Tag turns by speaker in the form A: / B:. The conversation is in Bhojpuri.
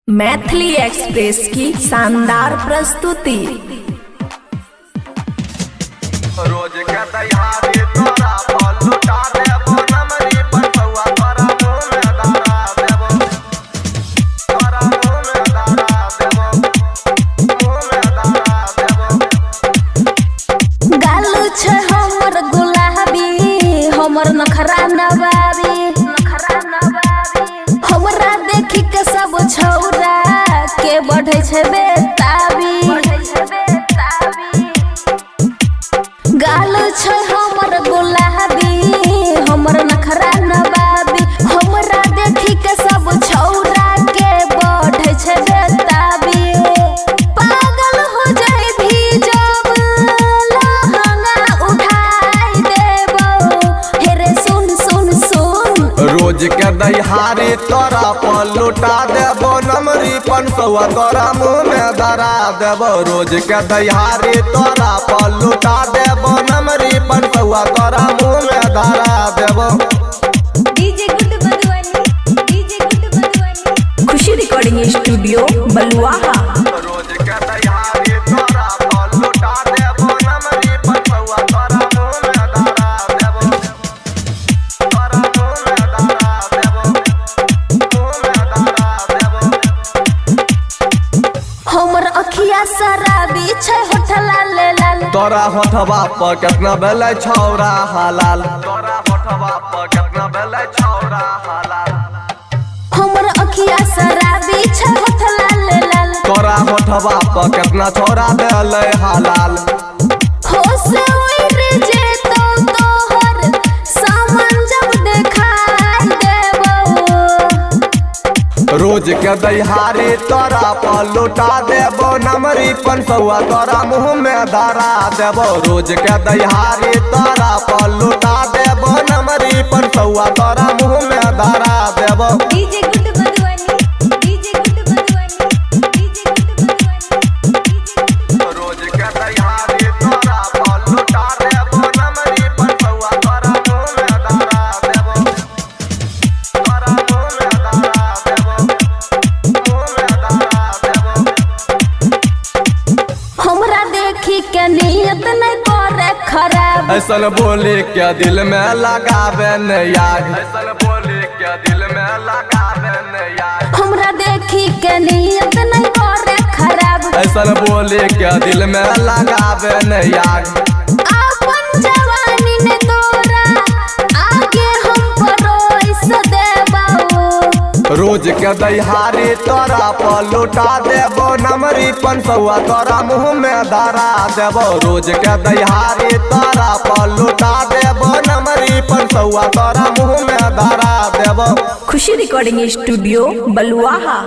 A: मैथिली एक्सप्रेस की शानदार प्रस्तुति।
B: रोज के तैयारी तोरा पर लुटा देबो नमरी पटवा तोरा मुंह में धारा देबो तोरा मुंह में धारा देबो मुंह में धारा देबो।
A: गालू छे हमर गुलाबी हमर नखरा नवाबी हमरा देखी के सब छौरा के बढ़े छे बेताबी। गालू छे हमर गुलाबी हमर नखरा नवाबी हमरा देखी के सब छौरा के बढ़े छे बेताबी। पागल हो जाए भी जब लहंगा उठाई देबो हे रे सुन सुन सुन।
B: रोज के दहाड़ी तोरा पर लुटा देबो नमरी पंचवा तोरा मुंह में धरा देबो। रोज के दहाड़ी तोरा पर लुटा देबो नमरी पंचवा तोरा मुंह में धरा देबो।
A: खुशी रिकॉर्डिंग स्टूडियो बलुआहा।
B: रोज के दहाड़ी तोरा पर लुटा देबो नमरी पंचवा तोरा मुंह में धरा देबो तोरा मुंह में धरा देबो मुंह में धरा देबो।
A: हमर अखिया शराबी छे होठला ले लाल
B: तोरा होठवा पर कितना बेले छौरा हलाल तोरा होठवा पर कितना बेले छौरा हलाल।
A: हमर अखिया शराबी छे होठला ले लाल
B: तोरा होठवा पर कितना छौरा बेले हलाल।
A: हो से उड़ जे तो तोहर सामान जब देखाई देबो।
B: रोज के दहाड़ी तोरा पर लुटा देबो नमरी पंचवा तोरा मुंह में धरा देबो। रोज के दहाड़ी तोरा पर लुटा देबो नमरी पंचवा तोरा मुंह में धरा देबो। रोज के दहाड़ी तोरा पर लुटा देबो नमरी पंचवा तोरा मुंह में धरा देबो तोरा मुंह में धरा देबो मुंह में धरा देबो।
A: हमरा देखी के नियत नहीं करे खराब
B: ऐसन बोली के दिल में लगावे न याद ऐसन बोली के दिल में लगावे न याद।
A: हमरा देखी के नियत नहीं करे खराब
B: ऐसन बोली के दिल में लगावे न याद।
A: अपन जवानी ने तोरा आगे हम परोस देबो।
B: रोज के दहाड़ी तोरा पर लुटा देबो नमरी पंचवा तोरा मुंह में धरा देबो। रोज के दहाड़ी तोरा पर लुटा देबो नमरी पंचवा तोरा मुंह में धरा देबो।
A: खुशी रिकॉर्डिंग स्टूडियो बलुआहा।